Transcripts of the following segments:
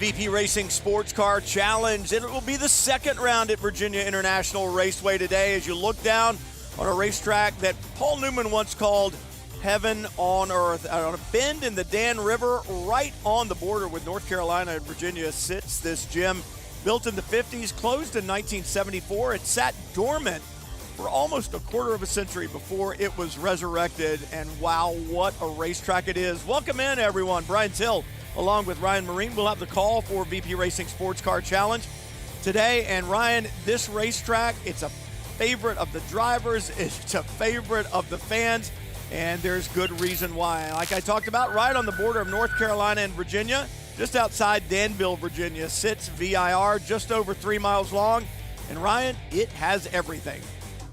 VP Racing SportsCar Challenge. It will be the second round at Virginia International Raceway today as you look down on a racetrack that Paul Newman once called heaven on earth. On a bend in the Dan River, right on the border with North Carolina and Virginia, sits this gym. Built in the 50s, closed in 1974. It sat dormant for almost a quarter of a century before it was resurrected. And wow, what a racetrack it is. Welcome in, everyone. Brian Till, along with Ryan Marine, will have the call for VP Racing SportsCar Challenge today. And Ryan, this racetrack, it's a favorite of the drivers, it's a favorite of the fans, and there's good reason why. Like I talked about, right on the border of North Carolina and Virginia, just outside Danville, Virginia, sits VIR, just over 3 miles long. And Ryan, it has everything.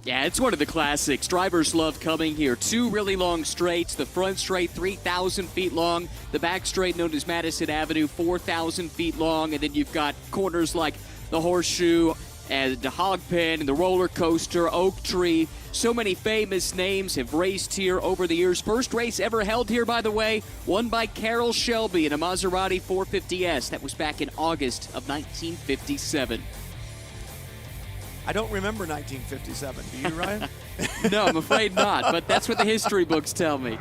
Yeah, it's one of the classics. Drivers love coming here. Two really long straights. The front straight, 3,000 feet long. The back straight, known as Madison Avenue, 4,000 feet long. And then you've got corners like the Horseshoe and the Hog Pen and the Roller Coaster, Oak Tree. So many famous names have raced here over the years. First race ever held here, by the way, won by Carroll Shelby in a Maserati 450S. That was back in August of 1957. I don't remember 1957. Do you, Ryan? No, I'm afraid not, but that's what the history books tell me.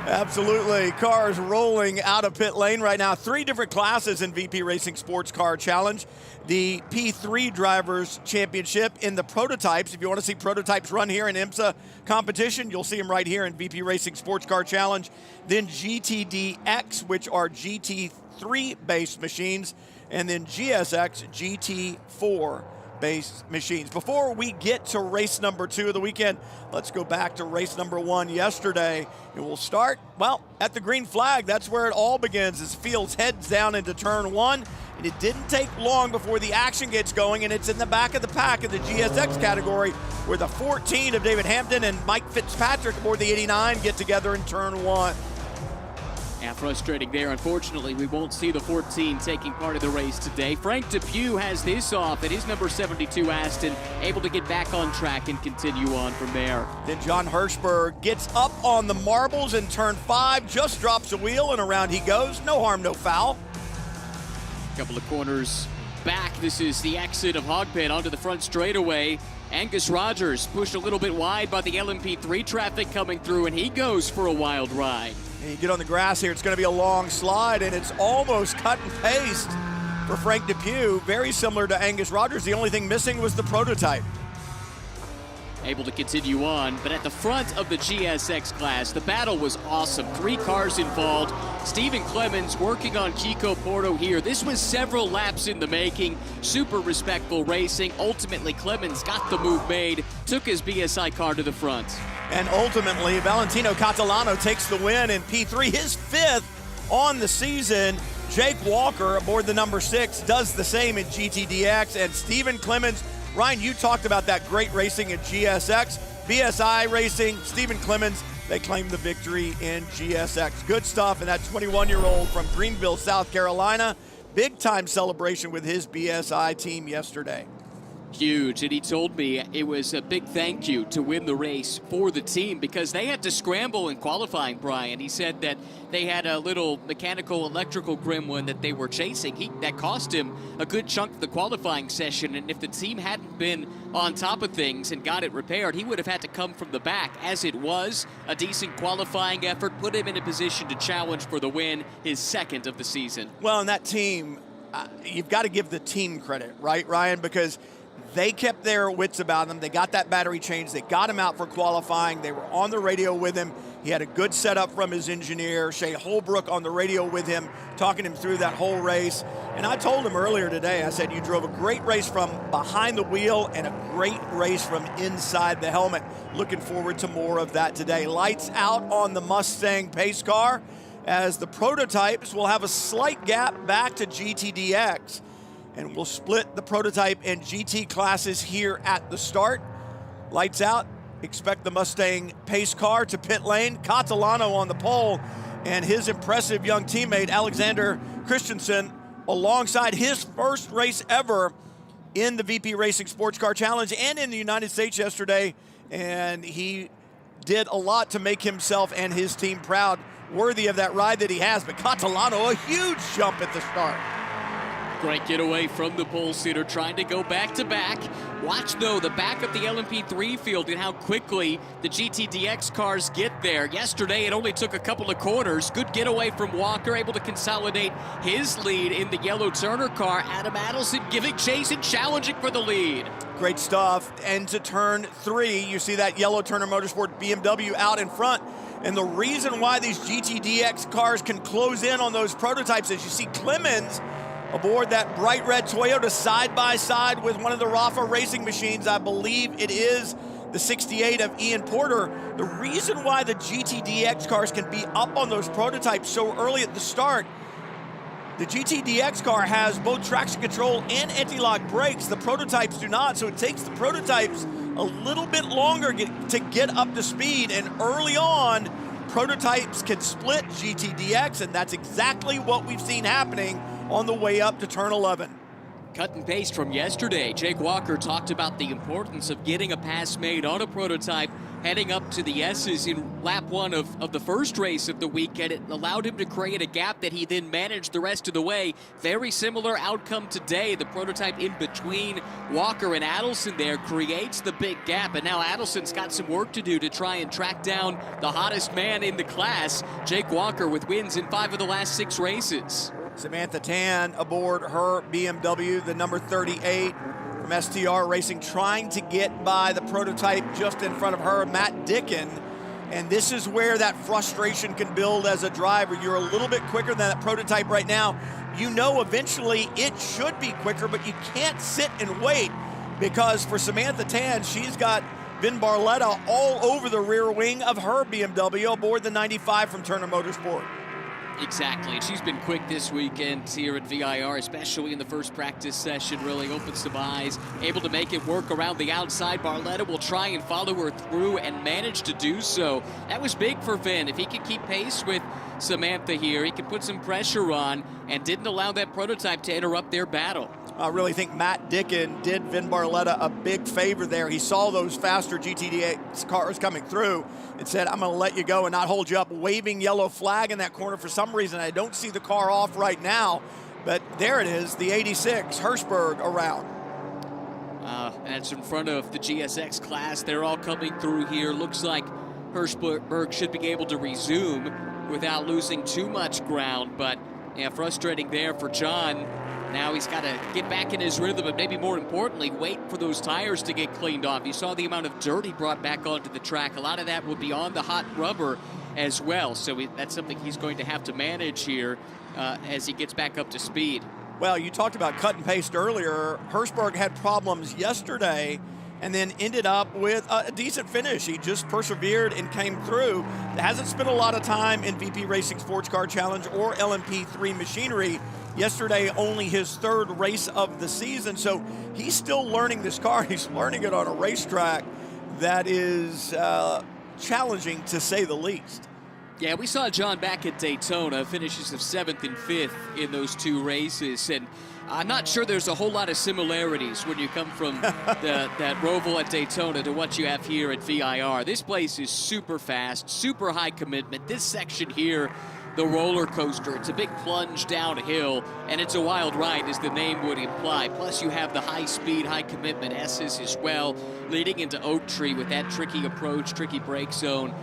Absolutely. Cars rolling out of pit lane right now. 3 different classes in VP Racing SportsCar Challenge. The P3 Drivers Championship in the prototypes. If you want to see prototypes run here in IMSA competition, you'll see them right here in VP Racing SportsCar Challenge. Then GTDX, which are GT3-based machines, and then GSX, GT4 based machines. Before we get to race number 2 of the weekend, let's go back to race number 1 yesterday. And we'll start, well, at the green flag. That's where it all begins as Fields heads down into turn 1. And it didn't take long before the action gets going, and it's in the back of the pack in the GSX category where the 14 of David Hampton and Mike Fitzpatrick aboard the 89 get together in turn 1. Yeah, frustrating there. Unfortunately, we won't see the 14 taking part of the race today. Frank Depew has this off at his number 72 Aston, able to get back on track and continue on from there. Then John Hirschberg gets up on the marbles in turn 5, just drops a wheel, and around he goes. No harm, no foul. Couple of corners back. This is the exit of Hogpen onto the front straightaway. Angus Rogers pushed a little bit wide by the LMP3 traffic coming through, and he goes for a wild ride. And you get on the grass here, it's going to be a long slide, and it's almost cut and paste for Frank Depew. Very similar to Angus Rogers. The only thing missing was the prototype. Able to continue on, but at the front of the GSX class, the battle was awesome. 3 cars involved. Stephen Clemens working on Kiko Porto here. This was several laps in the making. Super respectful racing. Ultimately, Clemens got the move made, took his BSI car to the front. And ultimately, Valentino Catalano takes the win in P3, his 5th on the season. Jake Walker aboard the number 6 does the same in GTDX, and Stephen Clemens. Ryan, you talked about that great racing at GSX. BSI Racing, Stephen Clemens, they claim the victory in GSX. Good stuff, and that 21-year-old from Greenville, South Carolina, big-time celebration with his BSI team yesterday. Huge, and he told me it was a big thank you to win the race for the team because they had to scramble in qualifying, Brian. He said that they had a little mechanical electrical gremlin that they were chasing. That cost him a good chunk of the qualifying session, and if the team hadn't been on top of things and got it repaired, he would have had to come from the back. As it was, a decent qualifying effort put him in a position to challenge for the win, his 2nd of the season. Well, and that team, you've got to give the team credit, right, Ryan? Because they kept their wits about them. They got that battery changed. They got him out for qualifying. They were on the radio with him. He had a good setup from his engineer, Shea Holbrook, on the radio with him, talking him through that whole race. And I told him earlier today, I said, you drove a great race from behind the wheel and a great race from inside the helmet. Looking forward to more of that today. Lights out on the Mustang pace car as the prototypes will have a slight gap back to GTDX. And we'll split the prototype and GT classes here at the start. Lights out. Expect the Mustang pace car to pit lane. Catalano on the pole, and his impressive young teammate, Alexander Christensen, alongside his first race ever in the VP Racing SportsCar Challenge and in the United States yesterday. And he did a lot to make himself and his team proud, worthy of that ride that he has. But Catalano, a huge jump at the start. Great getaway from the pole sitter, trying to go back-to-back. Watch, though, the back of the LMP3 field and how quickly the GTDX cars get there. Yesterday, it only took a couple of corners. Good getaway from Walker, able to consolidate his lead in the yellow Turner car. Adam Adelson giving chase and challenging for the lead. Great stuff. And to turn 3, you see that yellow Turner Motorsport BMW out in front. And the reason why these GTDX cars can close in on those prototypes is you see Clemens aboard that bright red Toyota side by side with one of the Rafa racing machines. I believe it is the 68 of Ian Porter. The reason why the GTDX cars can be up on those prototypes so early at the start, the GTDX car has both traction control and anti-lock brakes. The prototypes do not, so it takes the prototypes a little bit longer to get up to speed, and early on, prototypes can split GTDX, and that's exactly what we've seen happening on the way up to turn 11. Cut and paste from yesterday. Jake Walker talked about the importance of getting a pass made on a prototype heading up to the S's in lap 1 of the first race of the weekend. It allowed him to create a gap that he then managed the rest of the way. Very similar outcome today. The prototype in between Walker and Adelson there creates the big gap, and now Adelson's got some work to do to try and track down the hottest man in the class, Jake Walker, with wins in 5 of the last 6 races. Samantha Tan aboard her BMW, the number 38 from STR Racing, trying to get by the prototype just in front of her, Matt Dickin. And this is where that frustration can build as a driver. You're a little bit quicker than that prototype right now. You know eventually it should be quicker, but you can't sit and wait, because for Samantha Tan, she's got Vin Barletta all over the rear wing of her BMW aboard the 95 from Turner Motorsport. Exactly. She's been quick this weekend here at VIR, especially in the first practice session. Really opened some eyes, able to make it work around the outside. Barletta will try and follow her through and manage to do so. That was big for Vin. If he could keep pace with Samantha here, he could put some pressure on and didn't allow that prototype to interrupt their battle. I really think Matt Dickin did Vin Barletta a big favor there. He saw those faster GTDX cars coming through and said, I'm going to let you go and not hold you up, waving yellow flag in that corner. For some reason, I don't see the car off right now, but there it is, the 86, Hirschberg around. That's in front of the GSX class. They're all coming through here. Looks like Hirschberg should be able to resume without losing too much ground, but yeah, frustrating there for John. Now he's got to get back in his rhythm, but maybe more importantly, wait for those tires to get cleaned off. You saw the amount of dirt he brought back onto the track. A lot of that will be on the hot rubber as well. So that's something he's going to have to manage here as he gets back up to speed. Well, you talked about cut and paste earlier. Hirschberg had problems yesterday and then ended up with a decent finish. He just persevered and came through. Hasn't spent a lot of time in VP Racing SportsCar Challenge or LMP3 machinery. Yesterday, only his 3rd race of the season, so he's still learning this car. He's learning it on a racetrack that is challenging, to say the least. Yeah, we saw John back at Daytona, finishes of 7th and 5th in those 2 races, and I'm not sure there's a whole lot of similarities when you come from that Roval at Daytona to what you have here at VIR. This place is super fast, super high commitment. This section here, the roller coaster, it's a big plunge downhill, and it's a wild ride, as the name would imply. Plus, you have the high-speed, high-commitment S's as well, leading into Oak Tree with that tricky approach, tricky brake zone.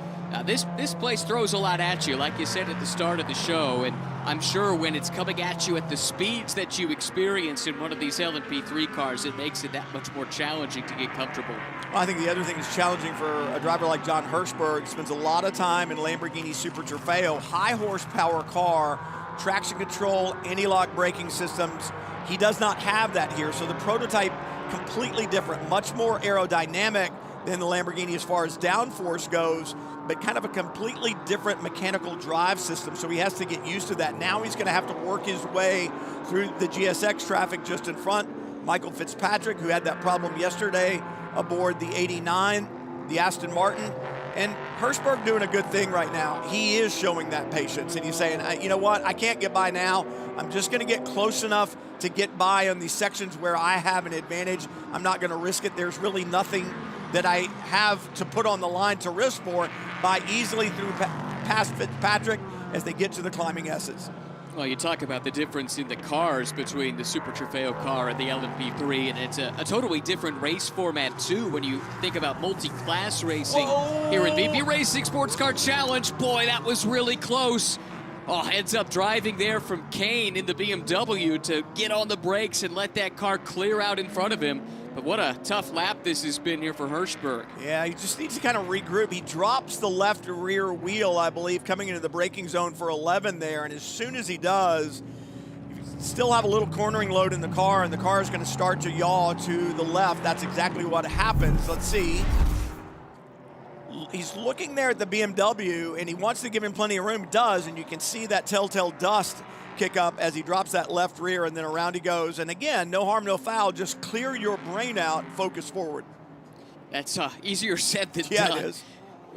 This place throws a lot at you, like you said at the start of the show, and I'm sure when it's coming at you at the speeds that you experience in one of these LMP3 cars, it makes it that much more challenging to get comfortable. Well, I think the other thing that's challenging for a driver like John Hirschberg, spends a lot of time in Lamborghini Super Trofeo, high horsepower car, traction control, anti-lock braking systems. He does not have that here, so the prototype completely different, much more aerodynamic than the Lamborghini as far as downforce goes, but kind of a completely different mechanical drive system, so he has to get used to that. Now he's going to have to work his way through the GSX traffic just in front. Michael Fitzpatrick, who had that problem yesterday aboard the 89, the Aston Martin, and Hirschberg doing a good thing right now. He is showing that patience, and he's saying, you know what, I can't get by now. I'm just going to get close enough to get by on these sections where I have an advantage. I'm not going to risk it. There's really nothing that I have to put on the line to risk for by easily through past Fitzpatrick as they get to the climbing S's. Well, you talk about the difference in the cars between the Super Trofeo car and the LMP3, and it's a totally different race format, too, when you think about multi-class racing. Whoa. Here in VP Racing SportsCar Challenge. Boy, that was really close. Oh, heads-up driving there from Kane in the BMW to get on the brakes and let that car clear out in front of him. But what a tough lap this has been here for Hirschberg. Yeah, he just needs to kind of regroup. He drops the left rear wheel, I believe, coming into the braking zone for 11 there. And as soon as he does, you still have a little cornering load in the car, and the car is going to start to yaw to the left. That's exactly what happens. Let's see. He's looking there at the BMW, and he wants to give him plenty of room. He does, and you can see that telltale dust kick up as he drops that left rear, and then around he goes. And again, no harm, no foul. Just clear your brain out, focus forward. That's easier said than done. Yeah, it is.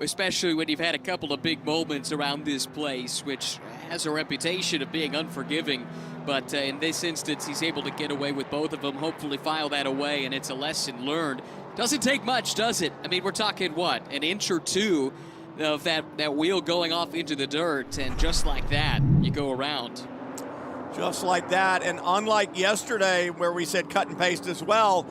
Especially when you've had a couple of big moments around this place, which has a reputation of being unforgiving. But in this instance, he's able to get away with both of them, hopefully file that away, and it's a lesson learned. Doesn't take much, does it? I mean, we're talking, what, an inch or two of that wheel going off into the dirt, and just like that, you go around. Just like that, and unlike yesterday where we said cut and paste as well,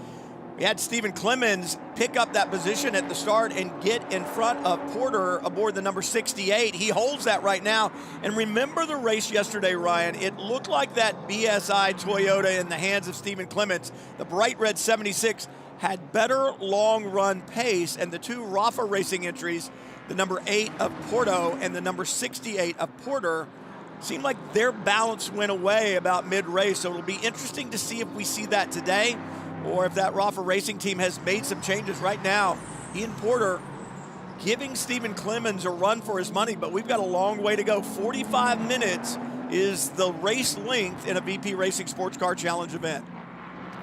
we had Stephen Clemens pick up that position at the start and get in front of Porter aboard the number 68. He holds that right now. And remember the race yesterday, Ryan. It looked like that BSI Toyota in the hands of Stephen Clemens, the bright red 76, had better long run pace, and the two Rafa Racing entries, the number 8 of Porto and the number 68 of Porter, seemed like their balance went away about mid-race. So it'll be interesting to see if we see that today or if that Rafa Racing team has made some changes. Right now, Ian Porter giving Stephen Clemens a run for his money, but we've got a long way to go. 45 minutes is the race length in a VP Racing Sports Car Challenge event.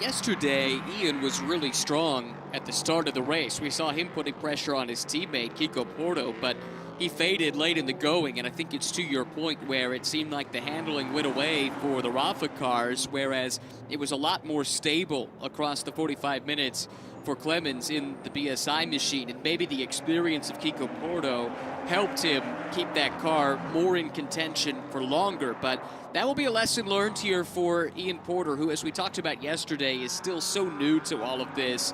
Yesterday, Ian was really strong at the start of the race. We saw him putting pressure on his teammate, Kiko Porto, but he faded late in the going, and I think it's to your point where it seemed like the handling went away for the Rafa cars, whereas it was a lot more stable across the 45 minutes for Clemens in the BSI machine, and maybe the experience of Kiko Porto helped him keep that car more in contention for longer. But that will be a lesson learned here for Ian Porter, who, as we talked about yesterday, is still so new to all of this.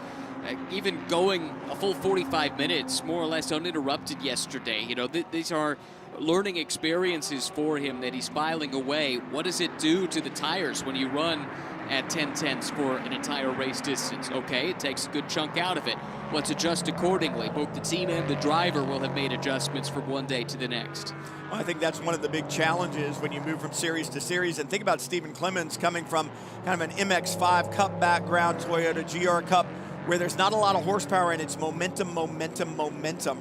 Even going a full 45 minutes, more or less uninterrupted yesterday. You know, these are learning experiences for him that he's filing away. What does it do to the tires when you run at 10/10ths for an entire race distance? Okay, it takes a good chunk out of it. Let's adjust accordingly. Both the team and the driver will have made adjustments from one day to the next. Well, I think that's one of the big challenges when you move from series to series. And think about Stephen Clemens coming from kind of an MX-5 Cup background, Toyota GR Cup, where there's not a lot of horsepower and it's momentum,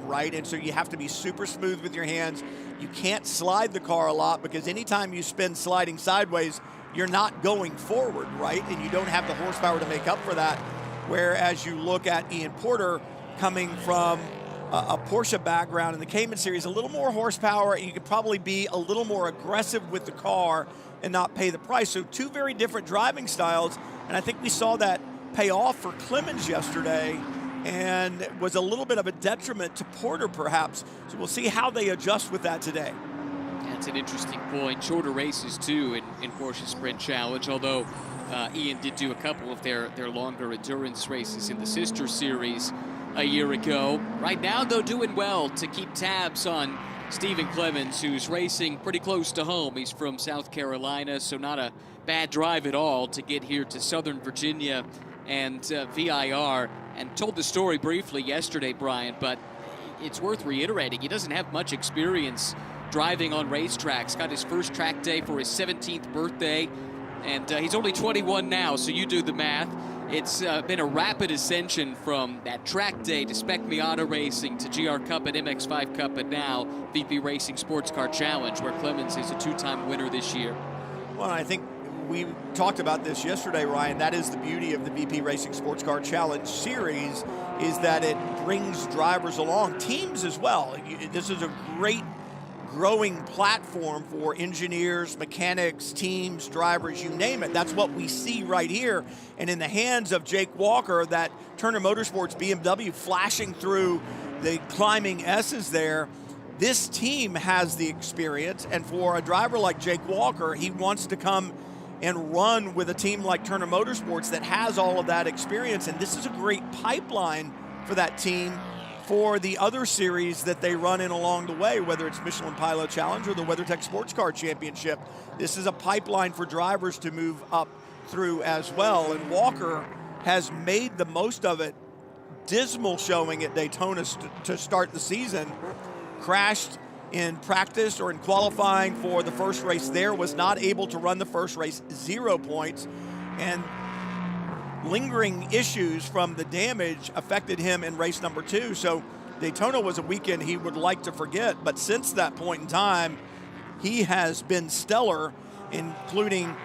right? And so you have to be super smooth with your hands. You can't slide the car a lot because anytime you spin sliding sideways, you're not going forward, right? And you don't have the horsepower to make up for that. Whereas you look at Ian Porter coming from a Porsche background in the Cayman series, a little more horsepower, and you could probably be a little more aggressive with the car and not pay the price. So two very different driving styles, and I think we saw that pay off for Clemens yesterday and was a little bit of a detriment to Porter perhaps. So we'll see how they adjust with that today. That's an interesting point. Shorter races too in Porsche Sprint Challenge, although Ian did do a couple of their longer endurance races in the sister series a year ago. Right now, though, doing well to keep tabs on Stephen Clemens, who's racing pretty close to home. He's from South Carolina, so not a bad drive at all to get here to Southern Virginia and VIR, and told the story briefly yesterday, Brian, but it's worth reiterating. He doesn't have much experience driving on racetracks. Got his first track day for his 17th birthday, and he's only 21 now, so you do the math. It's been a rapid ascension from that track day to Spec Miata Racing to GR Cup and MX-5 Cup, and now VP Racing SportsCar Challenge, where Clemens is a two-time winner this year. Well, I think we talked about this yesterday, Ryan. That is the beauty of the VP Racing SportsCar Challenge series, is that it brings drivers along, teams as well. This is a great growing platform for engineers, mechanics, teams, drivers, you name it. That's what we see right here. And in the hands of Jake Walker, that Turner Motorsports BMW flashing through the climbing S's there, this team has the experience, and for a driver like Jake Walker, he wants to come and run with a team like Turner Motorsports that has all of that experience, and this is a great pipeline for that team for the other series that they run in along the way, whether it's Michelin Pilot Challenge or the WeatherTech SportsCar Championship. This is a pipeline for drivers to move up through as well, and Walker has made the most of it. Dismal showing at Daytona to start the season. Crashed in practice or in qualifying for the first race there, was not able to run the first race, 0 points, and lingering issues from the damage affected him in race number 2. So Daytona was a weekend he would like to forget, but since that point in time, he has been stellar, including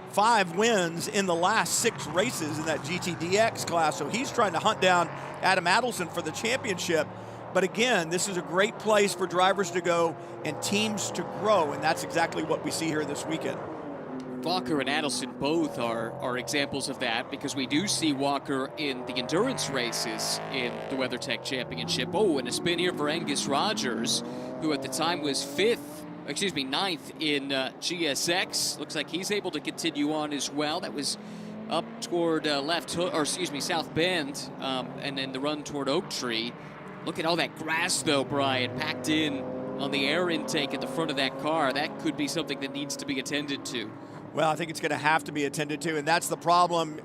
5 wins in the last 6 races in that GTDX class. So he's trying to hunt down Adam Adelson for the championship. But again, this is a great place for drivers to go and teams to grow, and that's exactly what we see here this weekend. Walker and Adelson both are examples of that, because we do see Walker in the endurance races in the WeatherTech Championship. Oh, and a spin here for Angus Rogers, who at the time was ninth in GSX. Looks like he's able to continue on as well. That was up toward South Bend, and then the run toward Oak Tree. Look at all that grass, though, Brian, packed in on the air intake at the front of that car. That could be something that needs to be attended to. Well, I think it's going to have to be attended to, and that's the problem.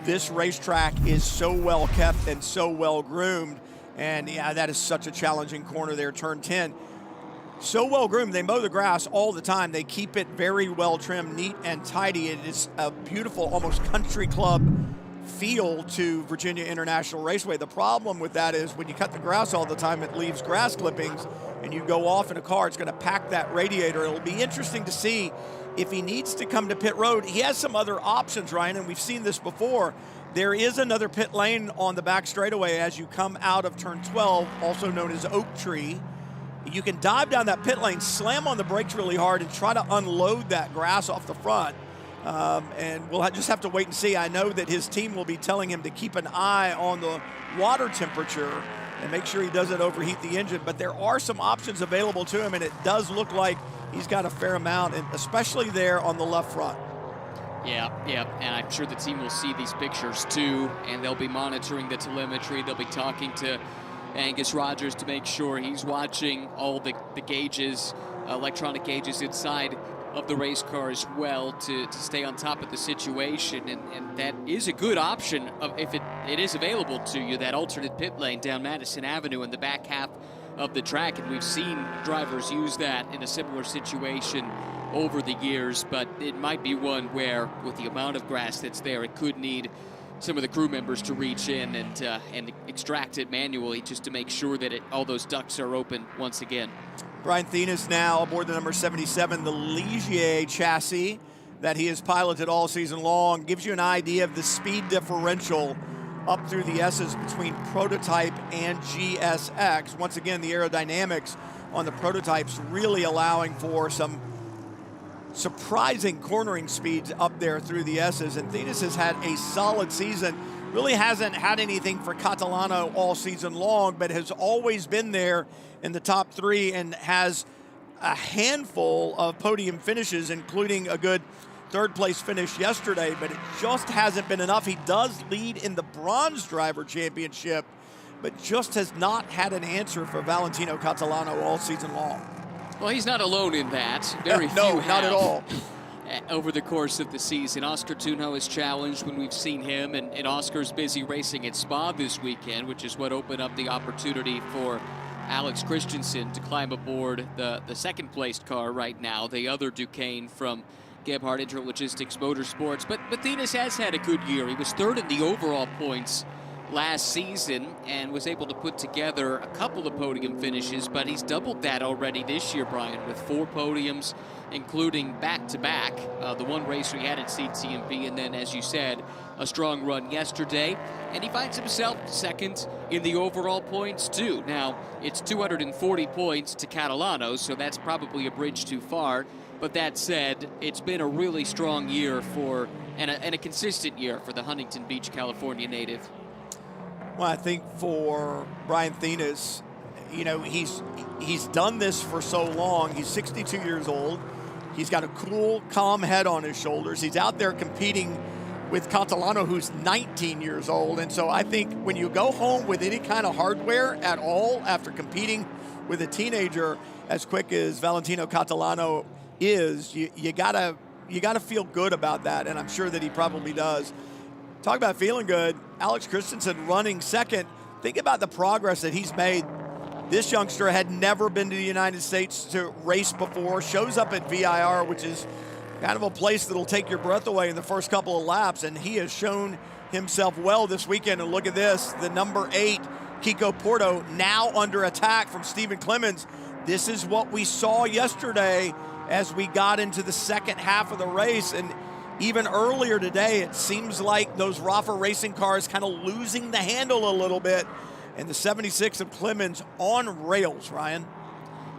This racetrack is so well kept and so well groomed, and yeah, that is such a challenging corner there, turn 10. So well groomed, they mow the grass all the time. They keep it very well trimmed, neat and tidy. It is a beautiful, almost country club feel to Virginia International Raceway. The problem with that is when you cut the grass all the time, it leaves grass clippings, and you go off in a car, it's going to pack that radiator. It'll be interesting to see if he needs to come to pit road. He has some other options, Ryan, and we've seen this before. There is another pit lane on the back straightaway as you come out of turn 12, also known as Oak Tree. You can dive down that pit lane, slam on the brakes really hard, and try to unload that grass off the front. And we'll just have to wait and see. I know that his team will be telling him to keep an eye on the water temperature and make sure he doesn't overheat the engine. But there are some options available to him, and it does look like he's got a fair amount, and especially there on the left front. Yeah, and I'm sure the team will see these pictures too, and they'll be monitoring the telemetry. They'll be talking to Angus Rogers to make sure he's watching all the gauges, electronic gauges inside of the race car as well, to stay on top of the situation, and that is a good option if it is available to you, that alternate pit lane down Madison Avenue in the back half of the track, and we've seen drivers use that in a similar situation over the years, but it might be one where, with the amount of grass that's there, it could need some of the crew members to reach in and extract it manually, just to make sure that all those ducts are open once again. Brian Thenis now aboard the number 77, the Ligier chassis that he has piloted all season long. Gives you an idea of the speed differential up through the S's between prototype and GSX. Once again, the aerodynamics on the prototypes really allowing for some surprising cornering speeds up there through the S's. And Thenis has had a solid season. Really hasn't had anything for Catalano all season long, but has always been there in the top 3 and has a handful of podium finishes, including a good 3rd place finish yesterday, but it just hasn't been enough. He does lead in the Bronze Driver Championship, but just has not had an answer for Valentino Catalano all season long. Well, he's not alone in that. Very few No, have. not at all. Over the course of the season, Oscar Tunjo is challenged when we've seen him, and Oscar's busy racing at Spa this weekend, which is what opened up the opportunity for Alex Christensen to climb aboard the second-placed car right now, the other Duquesne from Gebhardt Intralogistics Motorsports. But Thenis has had a good year. He was 3rd in the overall points last season and was able to put together a couple of podium finishes, but he's doubled that already this year, Brian, with 4 podiums, including back-to-back, the one race we had at CTMP, and then, as you said, a strong run yesterday. And he finds himself 2nd in the overall points, too. Now, it's 240 points to Catalano, so that's probably a bridge too far. But that said, it's been a really strong year and a consistent year for the Huntington Beach, California native. Well, I think for Brian Thenis, you know, he's done this for so long. He's 62 years old. He's got a cool, calm head on his shoulders. He's out there competing with Catalano, who's 19 years old. And so I think when you go home with any kind of hardware at all after competing with a teenager as quick as Valentino Catalano is, you gotta feel good about that, and I'm sure that he probably does. Talk about feeling good. Alex Christensen running second. Think about the progress that he's made. This youngster had never been to the United States to race before, shows up at VIR, which is kind of a place that'll take your breath away in the first couple of laps, and he has shown himself well this weekend. And look at this, the number 8, Kiko Porto, now under attack from Stephen Clemens. This is what we saw yesterday as we got into the second half of the race, and even earlier today, it seems like those Rafa racing cars kind of losing the handle a little bit, and the 76 of Clemens on rails, Ryan.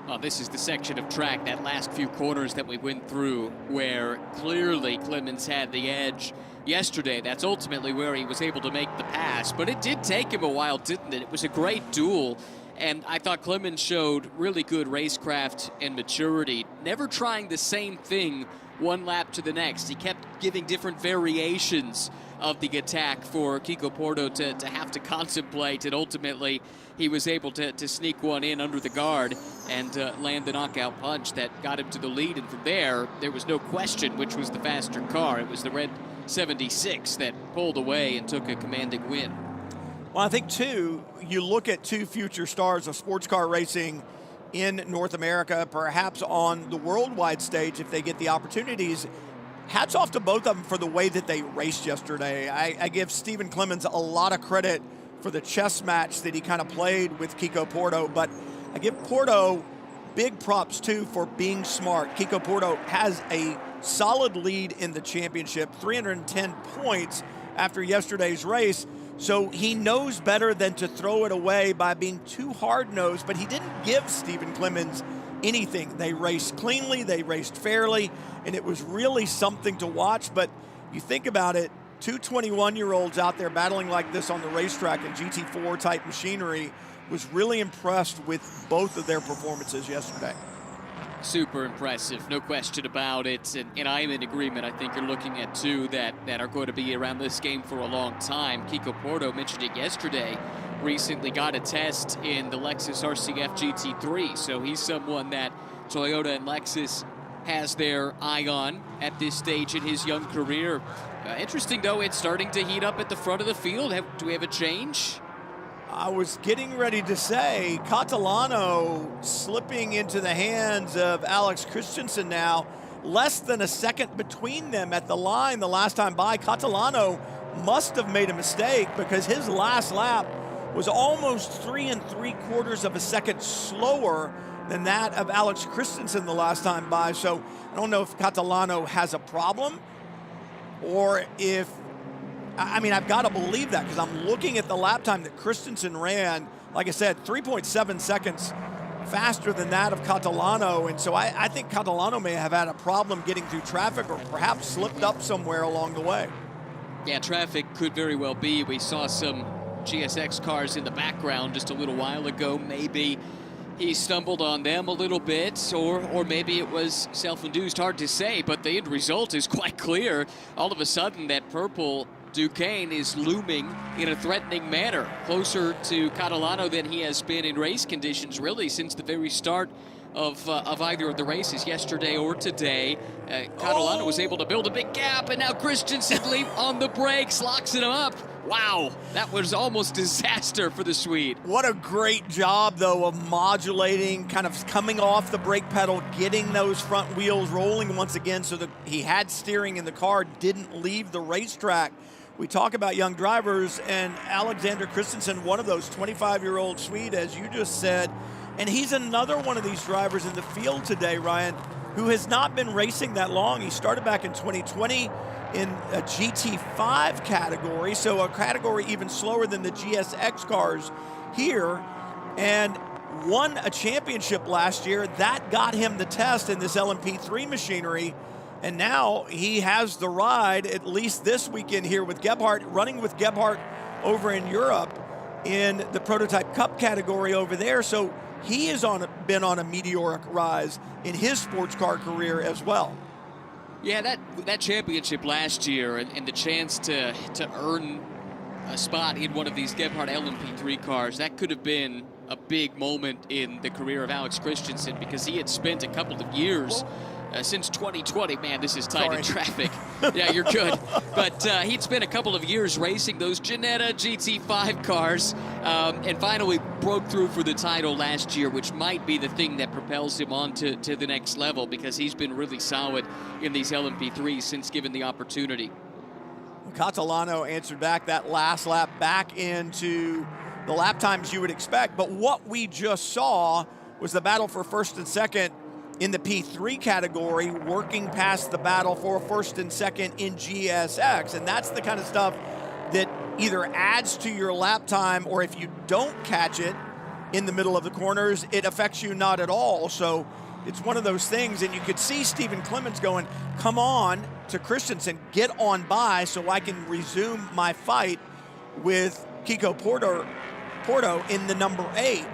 Well, this is the section of track, that last few corners that we went through, where clearly Clemens had the edge yesterday. That's ultimately where he was able to make the pass, but it did take him a while, didn't it? It was a great duel, and I thought Clemens showed really good racecraft and maturity, never trying the same thing one lap to the next. He kept giving different variations of the attack for Kiko Porto to have to contemplate, and ultimately he was able to sneak one in under the guard and land the knockout punch that got him to the lead. And from there was no question which was the faster car. It was the red 76 that pulled away and took a commanding win. Well, I think, too, you look at two future stars of sports car racing in North America, perhaps on the worldwide stage if they get the opportunities. Hats off to both of them for the way that they raced yesterday. I give Stephen Clemens a lot of credit for the chess match that he kind of played with Kiko Porto, but I give Porto big props too for being smart. Kiko Porto has a solid lead in the championship, 310 points after yesterday's race. So he knows better than to throw it away by being too hard-nosed, but he didn't give Stephen Clemens anything. They raced cleanly, they raced fairly, and it was really something to watch. But you think about it, two 21-year-olds out there battling like this on the racetrack in GT4 type machinery. Was really impressed with both of their performances yesterday. Super impressive, no question about it. And I am in agreement. I think you're looking at two that are going to be around this game for a long time. Kiko Porto mentioned it yesterday. Recently got a test in the Lexus RCF GT3. So he's someone that Toyota and Lexus has their eye on at this stage in his young career. Interesting, though, it's starting to heat up at the front of the field. Do we have a change? I was getting ready to say Catalano slipping into the hands of Alex Christensen now. Less than a second between them at the line the last time by. Catalano must have made a mistake because his last lap was almost 3 3/4 of a second slower than that of Alex Christensen the last time by. So I don't know if Catalano has a problem or if, I mean, I've got to believe that because I'm looking at the lap time that Christensen ran, like I said, 3.7 seconds faster than that of Catalano. And so I think Catalano may have had a problem getting through traffic or perhaps slipped up somewhere along the way. Yeah, traffic could very well be. We saw some GSX cars in the background just a little while ago. Maybe he stumbled on them a little bit, or maybe it was self-induced, hard to say, but the end result is quite clear. All of a sudden, that purple Duquesne is looming in a threatening manner, closer to Catalano than he has been in race conditions, really, since the very start of either of the races, yesterday or today. Catalano was able to build a big gap, and now Christensen on the brakes, locks him up. Wow, that was almost disaster for the Swede. What a great job, though, of modulating, kind of coming off the brake pedal, getting those front wheels rolling once again so that he had steering in the car, didn't leave the racetrack. We talk about young drivers, and Alexander Christensen, one of those 25-year-old Swede, as you just said, and he's another one of these drivers in the field today, Ryan, who has not been racing that long. He started back in 2020 in a GT5 category, so a category even slower than the GSX cars here, and won a championship last year. That got him the test in this LMP3 machinery, and now he has the ride, at least this weekend here with Gebhardt, running with Gebhardt over in Europe. in the Prototype Cup category over there. So he has been on a meteoric rise in his sports car career as well. Yeah, that championship last year and the chance to earn a spot in one of these Gebhardt LMP3 cars, that could have been a big moment in the career of Alex Christensen, because he had spent a couple of years since 2020. Man, this is tight in traffic. Yeah, you're good. But he'd spent a couple of years racing those Ginetta GT5 cars and finally broke through for the title last year, which might be the thing that propels him on to the next level, because he's been really solid in these LMP3s since given the opportunity. Catalano answered back that last lap back into the lap times you would expect. But what we just saw was the battle for first and second in the P3 category, working past the battle for first and second in GSX. And that's the kind of stuff that either adds to your lap time, or if you don't catch it in the middle of the corners, it affects you not at all. So it's one of those things, and you could see Stephen Clemens going, come on to Christensen, get on by so I can resume my fight with Kiko Porto in the number 8.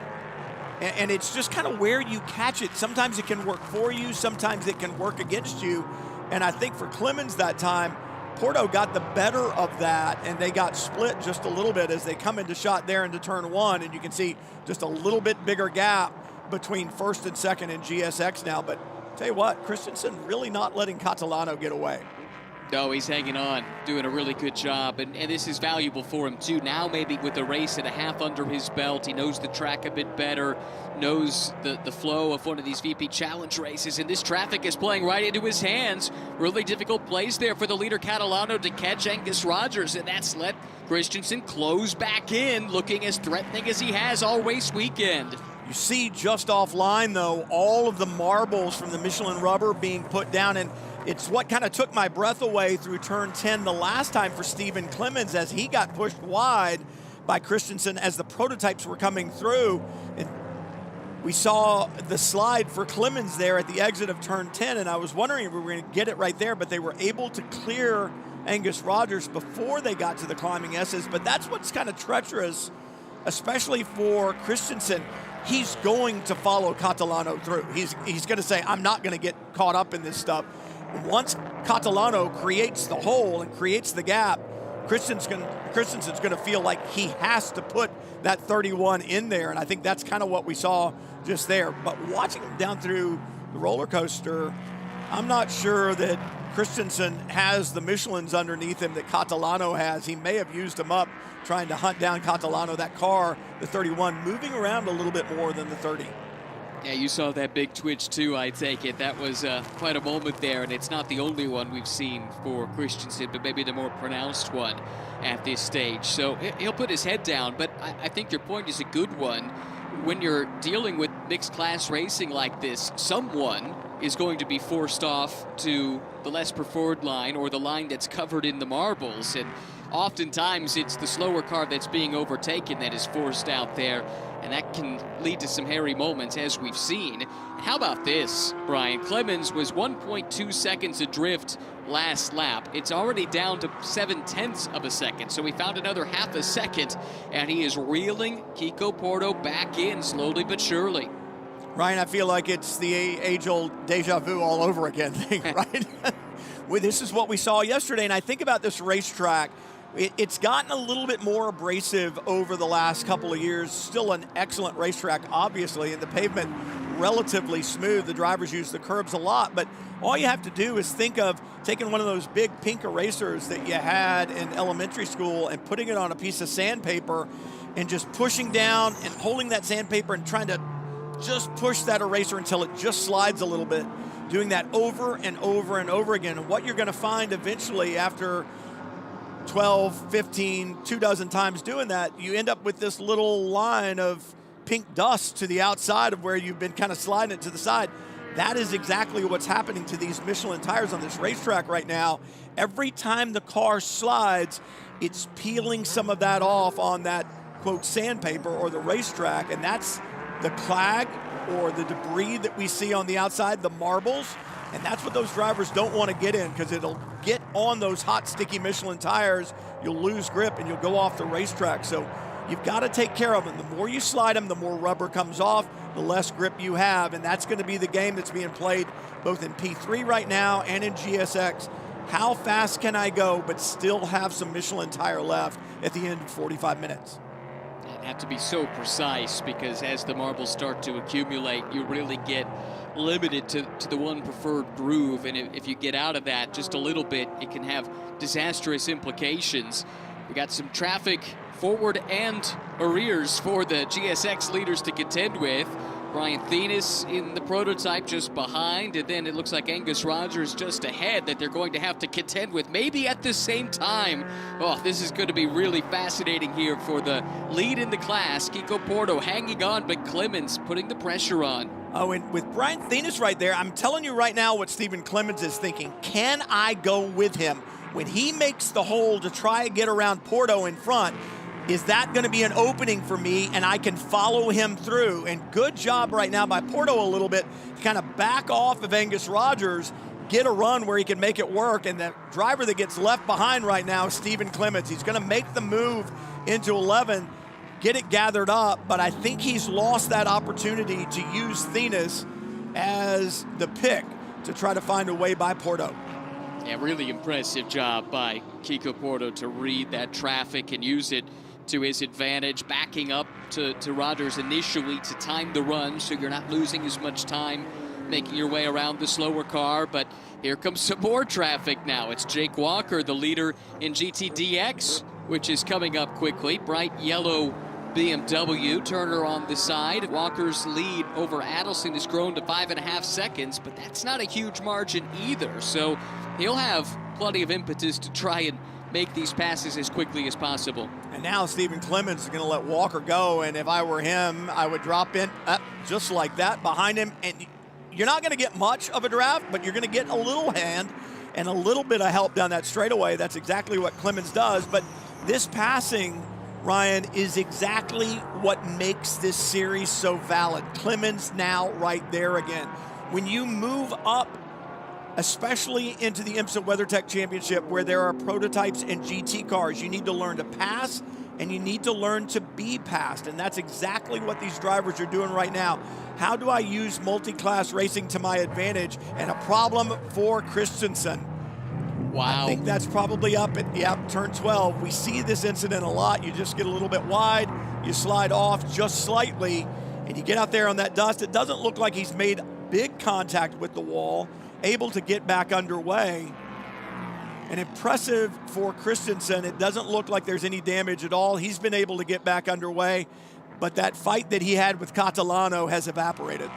And it's just kind of where you catch it. Sometimes it can work for you, sometimes it can work against you. And I think for Clemens that time, Porto got the better of that, and they got split just a little bit as they come into shot there into turn 1, and you can see just a little bit bigger gap between first and second in GSX now. But tell you what, Christensen really not letting Catalano get away. No, he's hanging on, doing a really good job, and this is valuable for him too. Now maybe with the race and a half under his belt, he knows the track a bit better, knows the flow of one of these VP Challenge races, and this traffic is playing right into his hands. Really difficult place there for the leader Catalano to catch Angus Rogers, and that's let Christensen close back in, looking as threatening as he has all race weekend. You see just offline, though, all of the marbles from the Michelin rubber being put down, and it's what kind of took my breath away through turn 10 the last time for Stephen Clemens, as he got pushed wide by Christensen as the prototypes were coming through. And we saw the slide for Clemens there at the exit of turn 10, and I was wondering if we were going to get it right there, but they were able to clear Angus Rogers before they got to the climbing S's. But that's what's kind of treacherous, especially for Christensen. He's going to follow Catalano through. He's going to say, I'm not going to get caught up in this stuff. Once Catalano creates the hole and creates the gap, Christensen's going to feel like he has to put that 31 in there, and I think that's kind of what we saw just there. But watching him down through the roller coaster, I'm not sure that Christensen has the Michelins underneath him that Catalano has. He may have used them up trying to hunt down Catalano. That car, the 31, moving around a little bit more than the 30. Yeah, you saw that big twitch too, I take it. That was quite a moment there, and it's not the only one we've seen for Christensen, but maybe the more pronounced one at this stage. So he'll put his head down, but I think your point is a good one. When you're dealing with mixed class racing like this, someone is going to be forced off to the less preferred line or the line that's covered in the marbles, and oftentimes it's the slower car that's being overtaken that is forced out there, and that can lead to some hairy moments, as we've seen. How about this, Brian? Clemens was 1.2 seconds adrift last lap. It's already down to 0.7 of a second, so he found another half a second, and he is reeling Kiko Porto back in slowly but surely. Ryan, I feel like it's the age-old deja vu all over again thing, right? Well, this is what we saw yesterday, and I think about this racetrack. It's gotten a little bit more abrasive over the last couple of years. Still an excellent racetrack, obviously, and the pavement relatively smooth. The drivers use the curbs a lot, but all you have to do is think of taking one of those big pink erasers that you had in elementary school and putting it on a piece of sandpaper and just pushing down and holding that sandpaper and trying to just push that eraser until it just slides a little bit. Doing that over and over and over again. And what you're going to find eventually after 12, 15, 24 times doing that, you end up with this little line of pink dust to the outside of where you've been kind of sliding it to the side. That is exactly what's happening to these Michelin tires on this racetrack right now. Every time the car slides, it's peeling some of that off on that, quote, sandpaper or the racetrack, and that's the clag or the debris that we see on the outside, the marbles, and that's what those drivers don't want to get in, because it'll get on those hot, sticky Michelin tires. You'll lose grip and you'll go off the racetrack. So You've got to take care of them. The more you slide them, the more rubber comes off, the less grip you have, and that's going to be the game that's being played both in P3 right now and in GSX. How fast can I go but still have some Michelin tire left at the end of 45 minutes? You have to be so precise, because as the marbles start to accumulate, you really get limited to the one preferred groove, and if you get out of that just a little bit, it can have disastrous implications. We got some traffic forward and arrears for the GSX leaders to contend with. Brian Thenis in the prototype just behind, and then it looks like Angus Rogers just ahead that they're going to have to contend with, maybe at the same time. Oh, this is going to be really fascinating here for the lead in the class. Kiko Porto hanging on, but Clemens putting the pressure on. Oh, and with Brian Thenis right there, I'm telling you right now what Stephen Clemens is thinking. Can I go with him? When he makes the hole to try and get around Porto in front, is that going to be an opening for me and I can follow him through? And good job right now by Porto a little bit to kind of back off of Angus Rogers, get a run where he can make it work. And the driver that gets left behind right now is Stephen Clemens. He's going to make the move into 11, get it gathered up, but I think he's lost that opportunity to use Thenis as the pick to try to find a way by Porto. Yeah, really impressive job by Kiko Porto to read that traffic and use it to his advantage, backing up to Rogers initially to time the run so you're not losing as much time making your way around the slower car. But here comes some more traffic now. It's Jake Walker, the leader in GTDX, which is coming up quickly. Bright yellow BMW, Turner on the side. Walker's lead over Adelson has grown to 5.5 seconds, but that's not a huge margin either. So he'll have plenty of impetus to try and make these passes as quickly as possible. And now Stephen Clemens is going to let Walker go, and if I were him, I would drop in just like that behind him. And you're not going to get much of a draft, but you're going to get a little hand and a little bit of help down that straightaway. That's exactly what Clemens does. But this passing, Ryan, is exactly what makes this series so valid. Clemens now right there again. When you move up, especially into the IMSA WeatherTech Championship, where there are prototypes and GT cars, you need to learn to pass and you need to learn to be passed. And that's exactly what these drivers are doing right now. How do I use multi-class racing to my advantage? And a problem for Christensen. Wow. I think that's probably up at turn 12. We see this incident a lot. You just get a little bit wide, you slide off just slightly, and you get out there on that dust. It doesn't look like he's made big contact with the wall, able to get back underway. And impressive for Christensen. It doesn't look like there's any damage at all. He's been able to get back underway, but that fight that he had with Catalano has evaporated.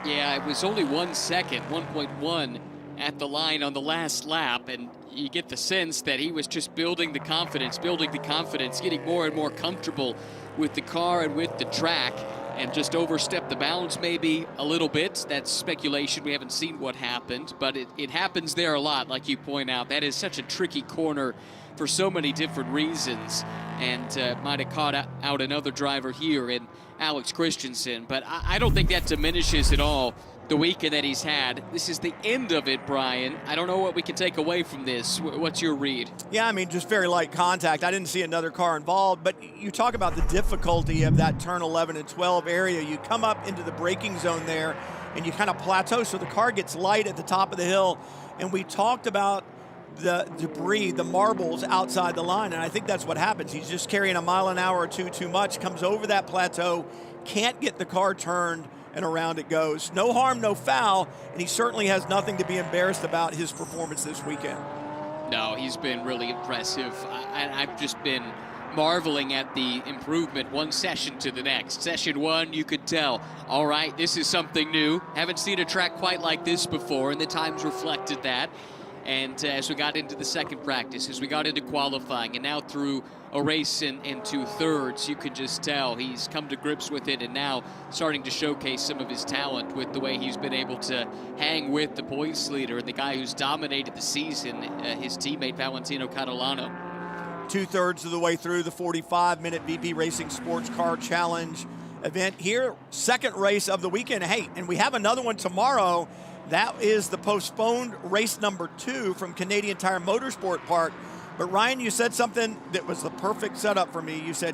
Yeah, it was only 1 second, 1.1 at the line on the last lap, and you get the sense that he was just building the confidence, getting more and more comfortable with the car and with the track, and just overstepped the bounds maybe a little bit. That's speculation. We haven't seen what happened, but it happens there a lot, like you point out. That is such a tricky corner for so many different reasons, and might have caught out another driver here in Alex Christensen. But I don't think that diminishes at all the weekend that he's had. This is the end of it, Brian. I don't know what we can take away from this. What's your read? Yeah, I mean, just very light contact. I didn't see another car involved, but you talk about the difficulty of that turn 11 and 12 area. You come up into the braking zone there, and you kind of plateau, so the car gets light at the top of the hill. And we talked about the debris, the marbles outside the line, and I think that's what happens. He's just carrying a mile an hour or two too much, comes over that plateau, can't get the car turned, and around it goes. No harm, no foul, and he certainly has nothing to be embarrassed about his performance this weekend. No, he's been really impressive. I've just been marveling at the improvement one session to the next. Session one, you could tell, all right, this is something new. Haven't seen a track quite like this before, and the times reflected that. And as we got into the second practice, as we got into qualifying, and now through a race in 2/3, you could just tell he's come to grips with it, and now starting to showcase some of his talent with the way he's been able to hang with the points leader and the guy who's dominated the season, his teammate Valentino Catalano. 2/3 of the way through the 45-minute VP Racing SportsCar Challenge event here. Second race of the weekend. Hey, and we have another one tomorrow. That is the postponed race number 2 from Canadian Tire Motorsport Park. But Ryan, you said something that was the perfect setup for me. You said,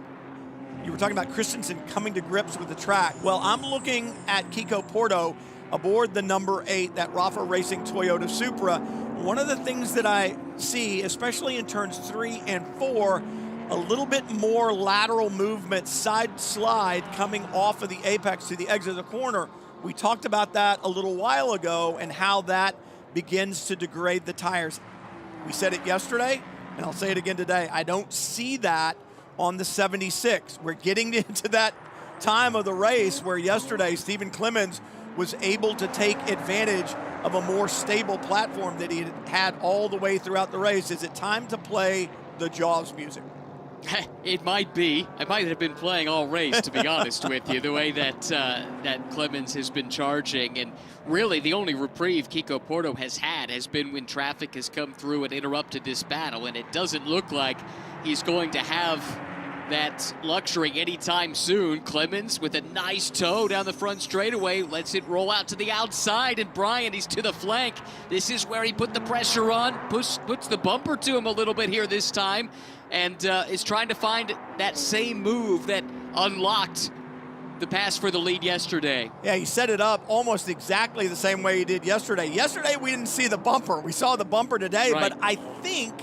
You were talking about Christensen coming to grips with the track. Well, I'm looking at Kiko Porto aboard the number 8, that Rafa Racing Toyota Supra. One of the things that I see, especially in turns 3 and 4, a little bit more lateral movement, side slide coming off of the apex to the exit of the corner. We talked about that a little while ago and how that begins to degrade the tires. We said it yesterday, and I'll say it again today. I don't see that on the 76. We're getting into that time of the race where yesterday Stephen Clemens was able to take advantage of a more stable platform that he had all the way throughout the race. Is it time to play the Jaws music? It might be. I might have been playing all race, to be honest with you, the way that that Clemens has been charging. And really, the only reprieve Kiko Porto has had has been when traffic has come through and interrupted this battle. And it doesn't look like he's going to have that luxury anytime soon. Clemens with a nice toe down the front straightaway, lets it roll out to the outside, and Brian, he's to the flank. This is where he put the pressure on, puts the bumper to him a little bit here this time, and is trying to find that same move that unlocked the pass for the lead yesterday. Yeah, he set it up almost exactly the same way he did yesterday. Yesterday we didn't see the bumper. We saw the bumper today, right. But I think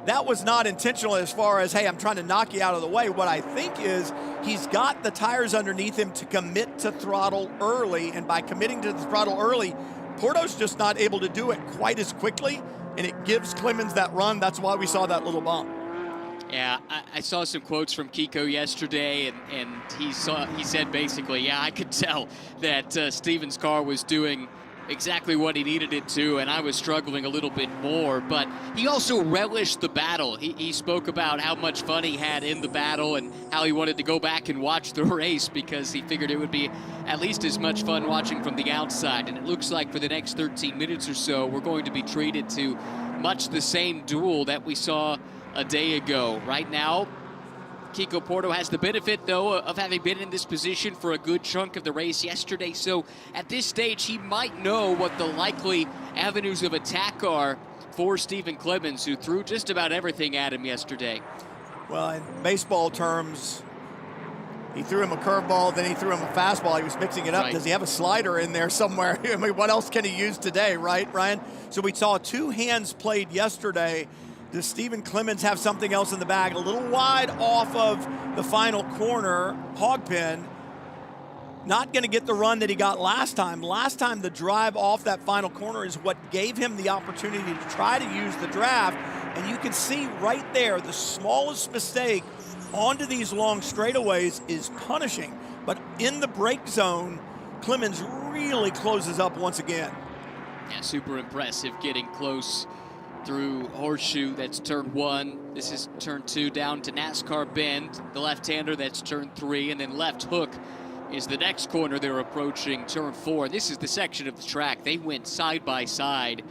that was not intentional as far as, hey, I'm trying to knock you out of the way. What I think is he's got the tires underneath him to commit to throttle early, and by committing to the throttle early, Porto's just not able to do it quite as quickly, and it gives Clemens that run. That's why we saw that little bump. Yeah, I saw some quotes from Kiko yesterday, and he said basically, yeah, I could tell that Steven's car was doing exactly what he needed it to, and I was struggling a little bit more, but he also relished the battle. He spoke about how much fun he had in the battle and how he wanted to go back and watch the race because he figured it would be at least as much fun watching from the outside. And it looks like for the next 13 minutes or so, we're going to be treated to much the same duel that we saw a day ago. Right now, Kiko Porto has the benefit, though, of having been in this position for a good chunk of the race yesterday. So at this stage, he might know what the likely avenues of attack are for Stephen Clemens, who threw just about everything at him yesterday. Well, in baseball terms, he threw him a curveball, then he threw him a fastball. He was mixing it up. Right. Does he have a slider in there somewhere? I mean, what else can he use today, right, Ryan? So we saw 2 hands played yesterday. Does Stephen Clemens have something else in the bag? A little wide off of the final corner, hogpin. Not going to get the run that he got last time. Last time, the drive off that final corner is what gave him the opportunity to try to use the draft. And you can see right there, the smallest mistake onto these long straightaways is punishing. But in the break zone, Clemens really closes up once again. Yeah, super impressive getting close through Horseshoe. That's turn 1. This is turn 2 down to NASCAR Bend. The left-hander, that's turn 3. And then left hook is the next corner. They're approaching turn 4. This is the section of the track. They went side by side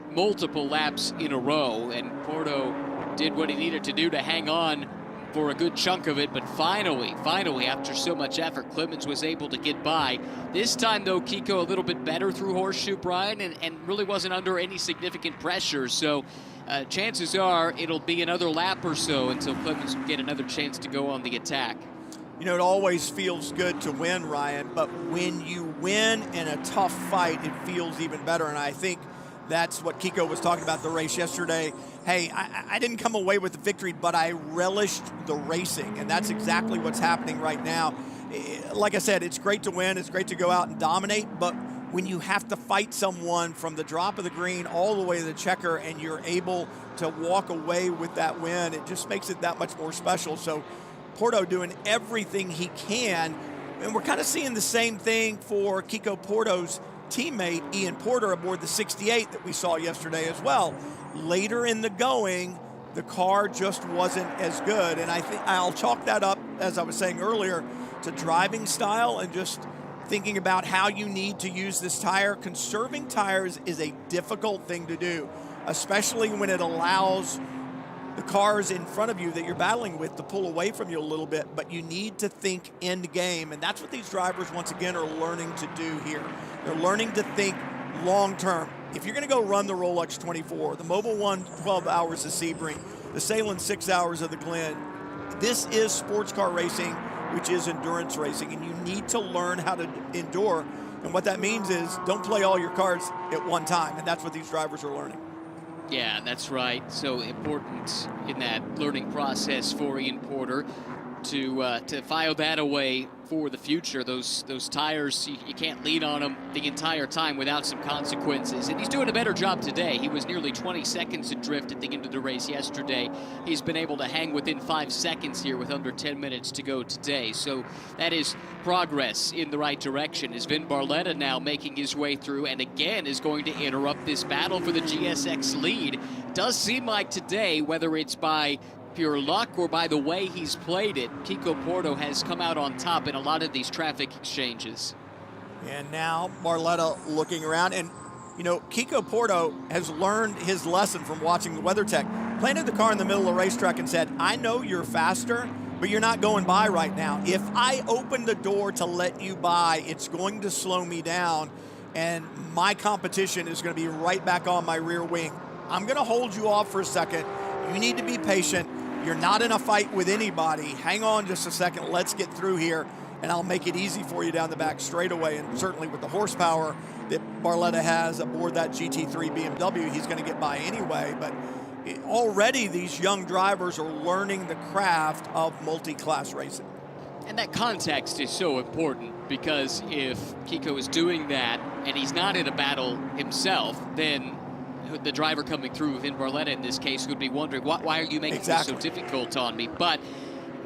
multiple laps in a row, and Porto did what he needed to do to hang on for a good chunk of it, but finally, after so much effort, Clemens was able to get by. This time, though, Kiko a little bit better through Horseshoe, Brian, and really wasn't under any significant pressure. So chances are it'll be another lap or so until Clemens will get another chance to go on the attack. You know, it always feels good to win, Ryan, but when you win in a tough fight, it feels even better. And I think that's what Kiko was talking about the race yesterday. Hey, I didn't come away with the victory, but I relished the racing, and that's exactly what's happening right now. Like I said, it's great to win. It's great to go out and dominate, but when you have to fight someone from the drop of the green all the way to the checker and you're able to walk away with that win, it just makes it that much more special. So Porto doing everything he can, and we're kind of seeing the same thing for Kiko Porto's teammate Ian Porter aboard the 68 that we saw yesterday as well. Later in the going, the car just wasn't as good, and I think I'll chalk that up, as I was saying earlier, to driving style and just thinking about how you need to use this tire. Conserving tires is a difficult thing to do, especially when it allows the cars in front of you that you're battling with to pull away from you a little bit, but you need to think end game, and that's what these drivers once again are learning to do here. They're learning to think long term. If you're going to go run the Rolex 24, the Mobil 1 12 hours of Sebring, the Salem 6 hours of the Glen, this is sports car racing. which is endurance racing, and you need to learn how to endure. And what that means is don't play all your cards at one time, and that's what these drivers are learning. Yeah, that's right. So important in that learning process for Ian Porter to file that away for the future. Those tires, you can't lean on them the entire time without some consequences. And he's doing a better job today. He was nearly 20 seconds adrift at the end of the race yesterday. He's been able to hang within 5 seconds here with under 10 minutes to go today. So that is progress in the right direction. As Vin Barletta now making his way through and again is going to interrupt this battle for the GSX lead. Does seem like today, whether it's by pure luck or by the way he's played it, Kiko Porto has come out on top in a lot of these traffic exchanges. And now Barletta looking around, and you know, Kiko Porto has learned his lesson from watching the WeatherTech. Planted the car in the middle of the racetrack and said, I know you're faster, but you're not going by right now. If I open the door to let you by, it's going to slow me down, and my competition is going to be right back on my rear wing. I'm going to hold you off for a second. You need to be patient. You're not in a fight with anybody. Hang on just a second. Let's get through here, and I'll make it easy for you down the back straightaway. And certainly with the horsepower that Barletta has aboard that GT3 BMW, he's going to get by anyway. But already these young drivers are learning the craft of multi-class racing. And that context is so important, because if Kiko is doing that and he's not in a battle himself, then the driver coming through, Vin Barletta in this case, would be wondering, why are you making this so difficult on me? But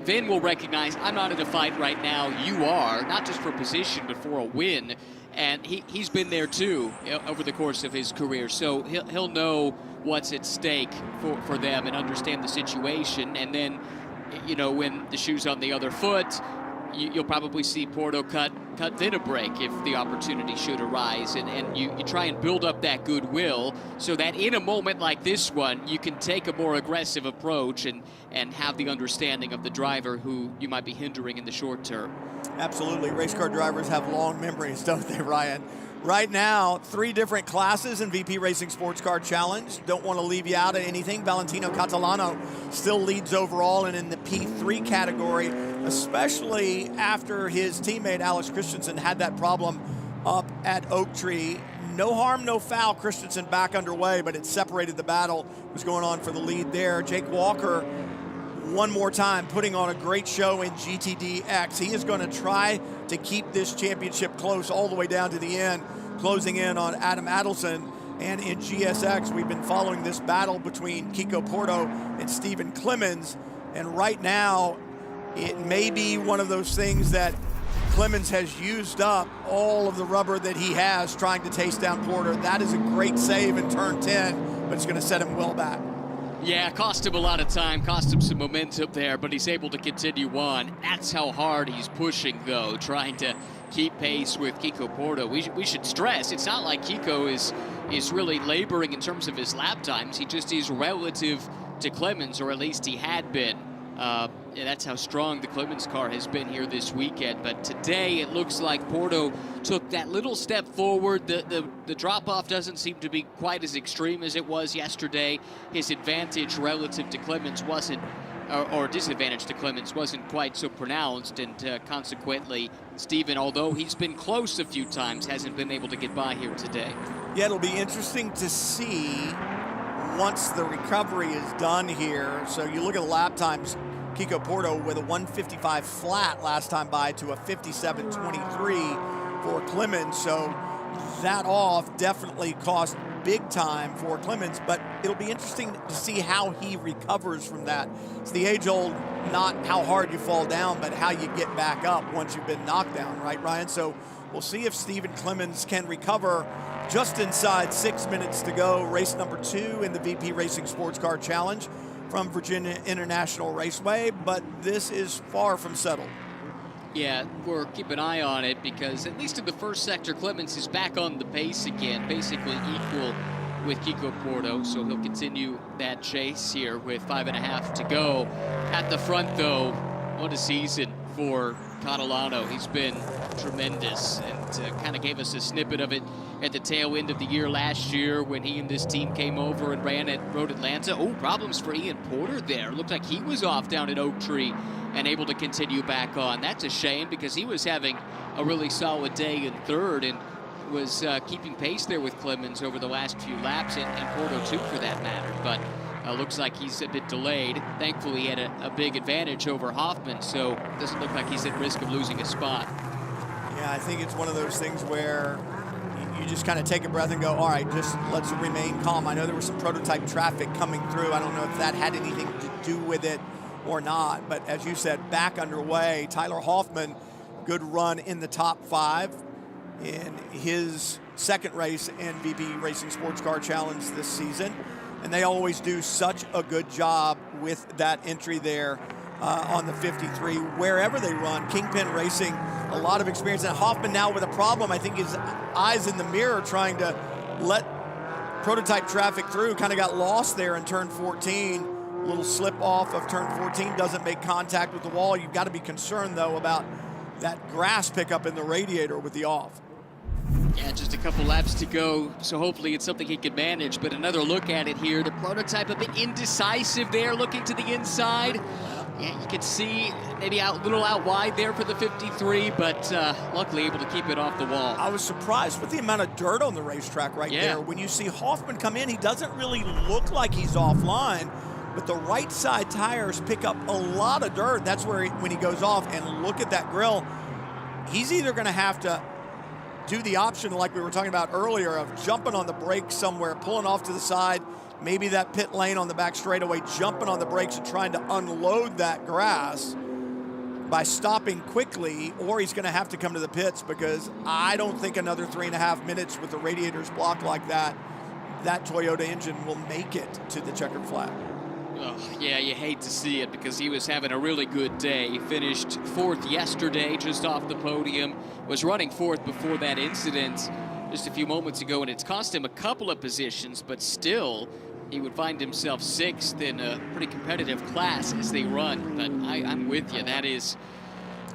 Vin will recognize, I'm not in a fight right now, you are, not just for position, but for a win. And he's been there too over the course of his career, so he'll know what's at stake for them and understand the situation. And then, you know, when the shoe's on the other foot, you'll probably see Porto cut Vin a break if the opportunity should arise, and you try and build up that goodwill so that in a moment like this one, you can take a more aggressive approach and have the understanding of the driver who you might be hindering in the short term. Absolutely. Race car drivers have long memories, don't they, Ryan? Right now, 3 different classes in VP Racing SportsCar Challenge. Don't want to leave you out of anything. Valentino Catalano still leads overall and in the P3 category, especially after his teammate Alex Christensen had that problem up at Oak Tree. No harm, no foul. Christensen back underway, but it separated the battle. It was going on for the lead there. Jake Walker, one more time, putting on a great show in GTDX. He is going to try to keep this championship close all the way down to the end, closing in on Adam Adelson. And in GSX, we've been following this battle between Kiko Porto and Stephen Clemens. And right now, it may be one of those things that Clemens has used up all of the rubber that he has trying to taste down Porter. That is a great save in turn 10, but it's going to set him well back. Yeah, cost him a lot of time, cost him some momentum there, but he's able to continue on. That's how hard he's pushing, though, trying to keep pace with Kiko Porto. We should stress, it's not like Kiko is really laboring in terms of his lap times. He just is relative to Clemens, or at least he had been. Yeah, that's how strong the Clemens car has been here this weekend. But today it looks like Porto took that little step forward. The drop-off doesn't seem to be quite as extreme as it was yesterday. His advantage relative to Clemens wasn't, or disadvantage to Clemens wasn't quite so pronounced, and consequently, Stephen, although he's been close a few times, hasn't been able to get by here today. Yeah, it'll be interesting to see once the recovery is done here. So you look at the lap times, Kiko Porto with a 155 flat last time by to a 57.23 for Clemens. So that off definitely cost big time for Clemens, but it'll be interesting to see how he recovers from that. It's the age-old, not how hard you fall down, but how you get back up once you've been knocked down, right, Ryan? So we'll see if Stephen Clemens can recover. Just inside 6 minutes to go, race number 2 in the VP Racing SportsCar Challenge from Virginia International Raceway, but this is far from settled. Yeah, we'll keep an eye on it, because at least in the first sector, Clemens is back on the pace again, basically equal with Kiko Porto, so he'll continue that chase here with 5.5 to go. At the front, though, what a season for Catalano. He's been tremendous and kind of gave us a snippet of it at the tail end of the year last year when he and this team came over and ran at Road Atlanta. Oh, problems for Ian Porter there. Looked like he was off down at Oak Tree and able to continue back on. That's a shame because he was having a really solid day in third and was keeping pace there with Clemens over the last few laps, and Porto too for that matter. But looks like he's a bit delayed. Thankfully, he had a big advantage over Hoffman, so it doesn't look like he's at risk of losing a spot. Yeah, I think it's one of those things where you just kind of take a breath and go, all right, just let's remain calm. I know there was some prototype traffic coming through. I don't know if that had anything to do with it or not, but as you said, back underway. Tyler Hoffman, good run in the top 5 in his second race in VP Racing SportsCar Challenge this season. And they always do such a good job with that entry there on the 53, wherever they run. Kingpin Racing, a lot of experience. And Hoffman now with a problem. I think his eyes in the mirror trying to let prototype traffic through, kind of got lost there in turn 14. A little slip off of turn 14, doesn't make contact with the wall. You've got to be concerned, though, about that grass pickup in the radiator with the off. Yeah, just a couple laps to go, so hopefully it's something he can manage. But another look at it here. The prototype a bit indecisive there, looking to the inside. Yeah, you can see maybe a little out wide there for the 53, but luckily able to keep it off the wall. I was surprised with the amount of dirt on the racetrack there. When you see Hoffman come in, he doesn't really look like he's offline, but the right side tires pick up a lot of dirt. That's where when he goes off, and look at that grill, he's either going to have to do the option like we were talking about earlier of jumping on the brakes somewhere, pulling off to the side, maybe that pit lane on the back straightaway, jumping on the brakes and trying to unload that grass by stopping quickly, or he's going to have to come to the pits, because I don't think another 3.5 minutes with the radiators blocked like that Toyota engine will make it to the checkered flag. Oh, yeah, you hate to see it because he was having a really good day. He finished 4th yesterday, just off the podium, was running 4th before that incident just a few moments ago, and it's cost him a couple of positions, but still, he would find himself 6th in a pretty competitive class as they run. But I'm with you. That is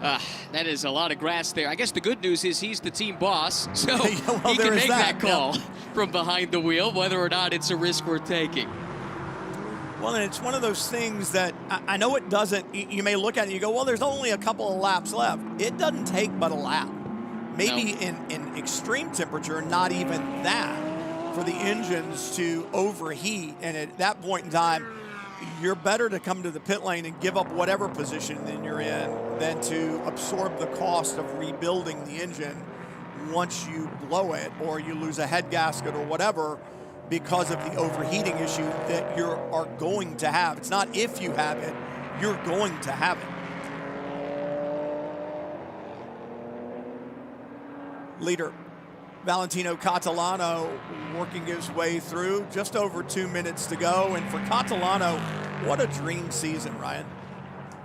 a lot of grass there. I guess the good news is he's the team boss, so he can make that call from behind the wheel, whether or not it's a risk worth taking. Well, and it's one of those things that I know it doesn't, you may look at it and you go, well, there's only a couple of laps left. It doesn't take but a lap. Maybe in extreme temperature, not even that, for the engines to overheat. And at that point in time, you're better to come to the pit lane and give up whatever position that you're in than to absorb the cost of rebuilding the engine once you blow it or you lose a head gasket or whatever, because of the overheating issue that you are going to have. It's not if you have it, you're going to have it. Leader Valentino Catalano working his way through, just over 2 minutes to go. And for Catalano, what a dream season, Ryan.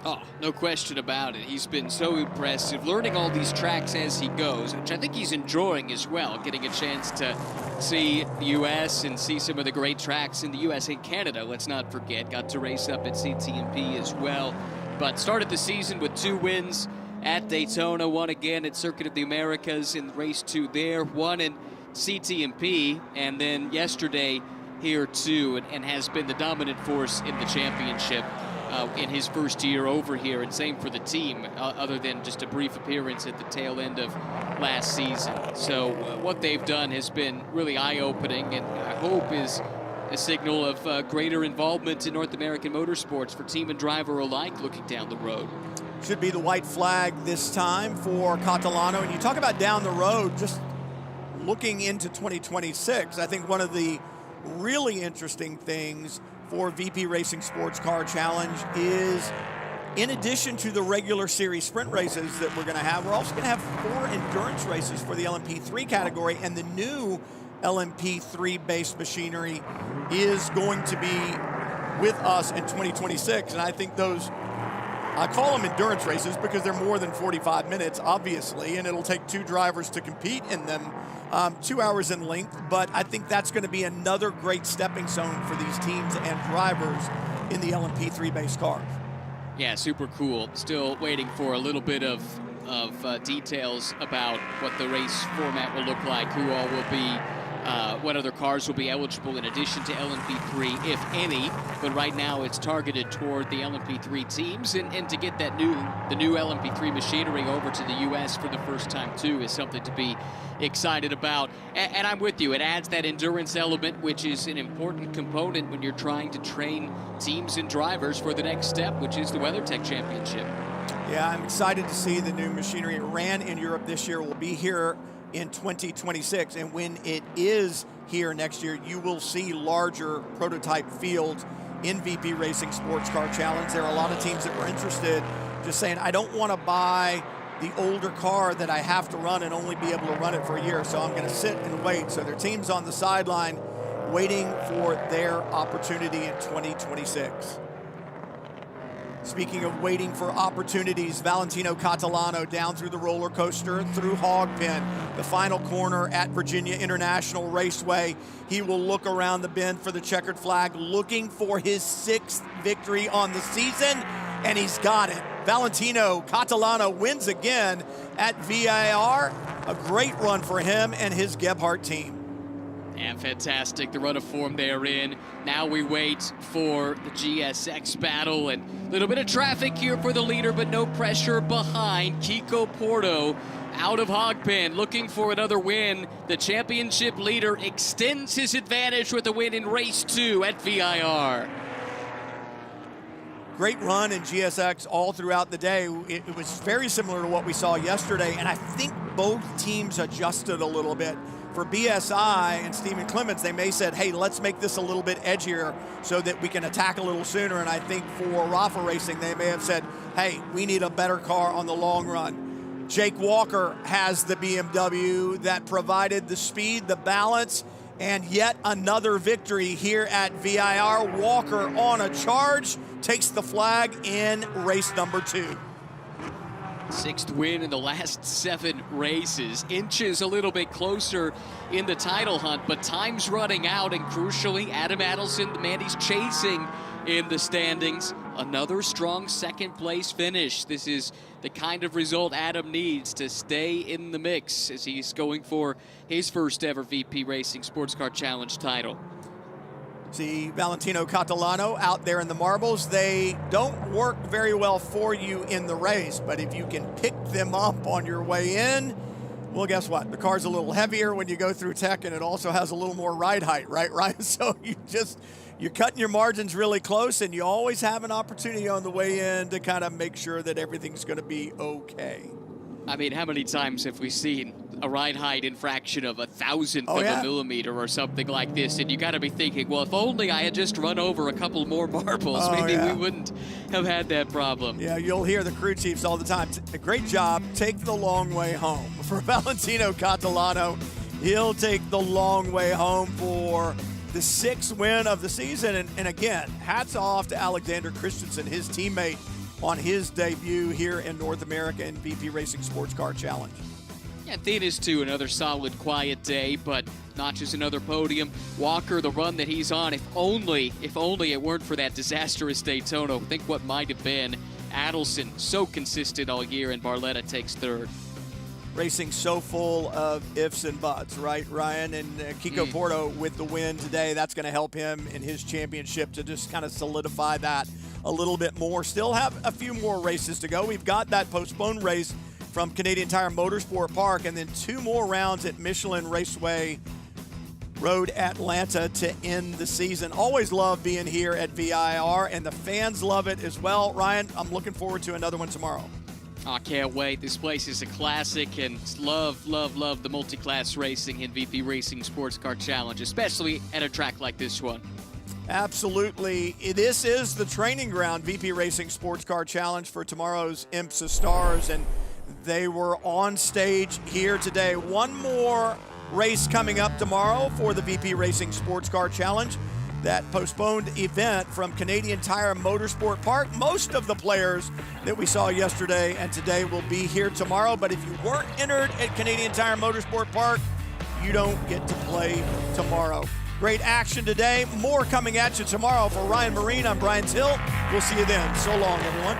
Oh, no question about it. He's been so impressive, learning all these tracks as he goes, which I think he's enjoying as well, getting a chance to see the U.S. and see some of the great tracks in the U.S. and Canada, let's not forget. Got to race up at CTMP as well, but started the season with 2 wins at Daytona, 1 again at Circuit of the Americas in race 2 there, 1 in CTMP, and then yesterday here too, and has been the dominant force in the championship in his first year over here, and same for the team, other than just a brief appearance at the tail end of last season. So what they've done has been really eye-opening, and I hope is a signal of greater involvement in North American motorsports for team and driver alike looking down the road. Should be the white flag this time for Catalano. And you talk about down the road, just looking into 2026, I think one of the really interesting things for VP Racing SportsCar Challenge is, in addition to the regular series sprint races that we're going to have, we're also going to have 4 endurance races for the LMP3 category, and the new LMP3 based machinery is going to be with us in 2026. And I think those, I call them endurance races because they're more than 45 minutes, obviously, and it'll take 2 drivers to compete in them, 2 hours in length. But I think that's going to be another great stepping stone for these teams and drivers in the LMP3 based cars. Yeah, super cool. Still waiting for a little bit of details about what the race format will look like, who all will be, what other cars will be eligible in addition to LMP3, if any. But right now it's targeted toward the LMP3 teams, and to get that the new LMP3 machinery over to the U.S. for the first time too is something to be excited about. And I'm with you. It adds that endurance element, which is an important component when you're trying to train teams and drivers for the next step, which is the WeatherTech Championship. Yeah, I'm excited to see the new machinery. It ran in Europe this year, will be here in 2026, and when it is here next year, you will see larger prototype fields in VP Racing SportsCar Challenge. There are a lot of teams that were interested, just saying, I don't want to buy the older car that I have to run and only be able to run it for a year, so I'm going to sit and wait. So there are teams on the sideline waiting for their opportunity in 2026. Speaking of waiting for opportunities, Valentino Catalano down through the roller coaster, through Hogpen, the final corner at Virginia International Raceway. He will look around the bend for the checkered flag, looking for his 6th victory on the season, and he's got it. Valentino Catalano wins again at VIR. A great run for him and his Gebhardt team. And fantastic, the run of form they're in. Now we wait for the GSX battle, and a little bit of traffic here for the leader, but no pressure behind. Kiko Porto out of Hogpen, looking for another win. The championship leader extends his advantage with a win in race 2 at VIR. Great run in GSX all throughout the day. It was very similar to what we saw yesterday, and I think both teams adjusted a little bit. For BSI and Stephen Clements, they may said, hey, let's make this a little bit edgier so that we can attack a little sooner. And I think for Rafa Racing, they may have said, hey, we need a better car on the long run. Jake Walker has the BMW that provided the speed, the balance, and yet another victory here at VIR. Walker on a charge, takes the flag in race number 2. 6th win in the last 7 races. Inches a little bit closer in the title hunt, but time's running out, and crucially, Adam Adelson, the man he's chasing in the standings. Another strong 2nd place finish. This is the kind of result Adam needs to stay in the mix as he's going for his first ever VP Racing SportsCar Challenge title. See Valentino Catalano out there in the marbles. They don't work very well for you in the race, but if you can pick them up on your way in, well, guess what? The car's a little heavier when you go through tech, and it also has a little more ride height, right, Ryan? So you're cutting your margins really close, and you always have an opportunity on the way in to kind of make sure that everything's going to be okay. I mean, how many times have we seen a ride height infraction of 1/1000th of a millimeter or something like this? And you got to be thinking, well, if only I had just run over a couple more marbles, maybe we wouldn't have had that problem. Yeah, you'll hear the crew chiefs all the time. A great job. Take the long way home. For Valentino Catalano, he'll take the long way home for the 6th win of the season. And again, hats off to Alexander Christensen, his teammate, on his debut here in North America in VP Racing SportsCar Challenge. Yeah, Thetis too, another solid, quiet day, but not just another podium. Walker, the run that he's on, if only it weren't for that disastrous Daytona, think what might have been. Adelson, so consistent all year, and Barletta takes 3rd. Racing so full of ifs and buts, right, Ryan? And Kiko Porto with the win today, that's going to help him in his championship to just kind of solidify that a little bit more. Still have a few more races to go. We've got that postponed race from Canadian Tire Motorsport Park, and then 2 more rounds at Michelin Raceway Road Atlanta to end the season. Always love being here at VIR, and the fans love it as well. Ryan, I'm looking forward to another one tomorrow. I can't wait. This place is a classic, and love the multi-class racing in VP Racing SportsCar Challenge, especially at a track like this one. Absolutely. This is the training ground, VP Racing SportsCar Challenge, for tomorrow's IMSA Stars, and they were on stage here today. One more race coming up tomorrow for the VP Racing SportsCar Challenge. That postponed event from Canadian Tire Motorsport Park. Most of the players that we saw yesterday and today will be here tomorrow, but if you weren't entered at Canadian Tire Motorsport Park, you don't get to play tomorrow. Great action today. More coming at you tomorrow. For Ryan Marine, I'm Brian Till. We'll see you then. So long, everyone.